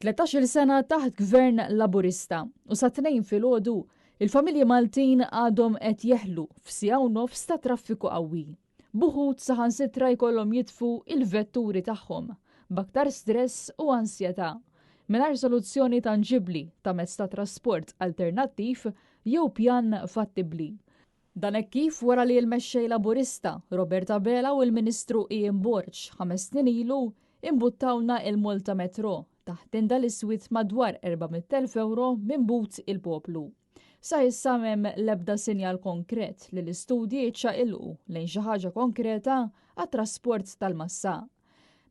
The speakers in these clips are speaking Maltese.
13 sena taħt gvern laburista u sa 2 filgħodu il-familji Maltin għadhom qed jeħlu f'sija u nofs ta' traffiku qawwi. Buħud saħansitra jkollhom jitfu il-vetturi tagħhom b'aktar stress u ansjetà mingħajr soluzzjoni tanġibbli ta' mezz ta' trasport alternattiv jew pjan fattibbli. Dan hekk kif wara li l-mexxej laburista Robert Abela u l-Ministru Ian Borg 5 snin ilu imbuttawna il-multa metro taħt inda l-iswit madwar 400,000 euro minn but il-poplu. Sa issa m'hemm l-ebda sinjal konkret li l-istudji ċaqilqu lejn xi ħaġa konkreta għat-trasport tal-massa.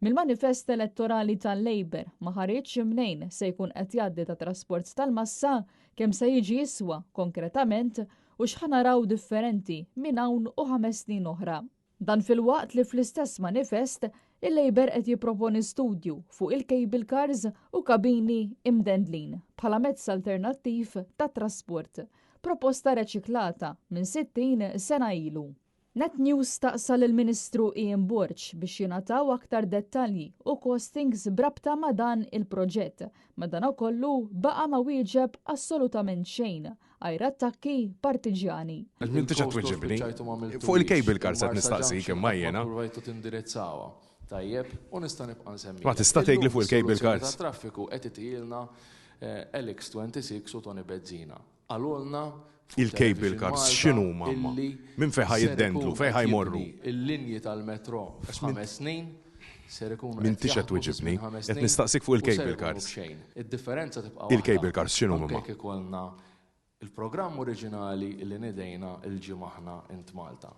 Mill-manifest elettorali tal-Labor ma ħareġx mnejn se jkun qed jgħaddi ta' trasport tal-massa kemm se jiġi jiswa konkretament u x'ħanaraw differenti minn hawn u 5 snin oħra. Dan fil-waqt li fl-istess manifest il-Labor qed jipproponi studju fuq il-cable cars u kabini imdendlin bħala mezz alternattiv ta' trasport, proposta reċiklata minn 60 sena ilu. Net News taqsal il-Ministru Ian Borg biex jingħataw aktar dettalji u costings brabta ma' dan il-proġett, madankollu baqa' ma wieġeb assolutament xejn għajra attakki partiġjani. Min tiġa tweġibni fuq il-cable cars qed nistaqsik imma jiena. Tajjeb, u nista' nibqa' nsemmi. Ma tista' tgħidli fuq il-cable cars. Traffiku qed itilna LX26 u toni bezzina. Għalulna il-cable cars x'inhu mamma? Min fejn jiddendlu, fejn ħajmorru? Il-linji tal-metro f'5 snin ser ikunu. Min tiġa tweġibni qed nistaqsik fuq il-cable cars. Id-differenza tibqa' Il-cable cars x'inhu mamma? Jekk ikollna il-programm oriġinali li nedejna il-ġimgħa int Malta.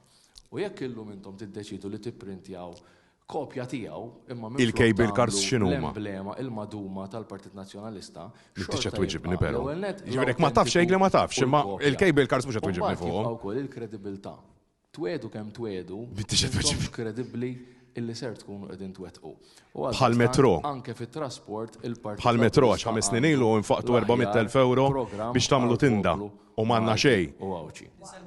U jekk illum intom tiddeċidu li tipprintjaw kopja tiegħu imma il-cable cars x'inhuma? L-emblema il-maduma tal-Partit Nazzjonalista. Tiġa tweġibni però. Ġifieri ma tafx hekk li ma tafx, imma il-cable cars mhux qed tweġibni fuqhom. Wkoll il-kredibilità. Twedu kemm twedu, tiġa tweġibni. kredibbli illi ser tkunu qegħdin twettqu. Bħal metro. Anke fit-trasport il-Partit. Bħal metro għax 5 snin ilu infaqtu 400,000 euro biex tagħmlu tinda u m'għandna xejn.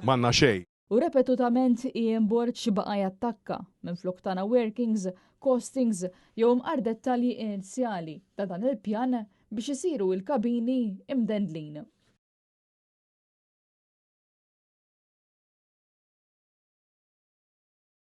M'għandna xejn. U repetutament Ian Borg baqa' jattakka minflok tagħna workings, costings jew mqar dettalji inizjali ta' dan il-pjan biex isiru il-kabini imdendlin.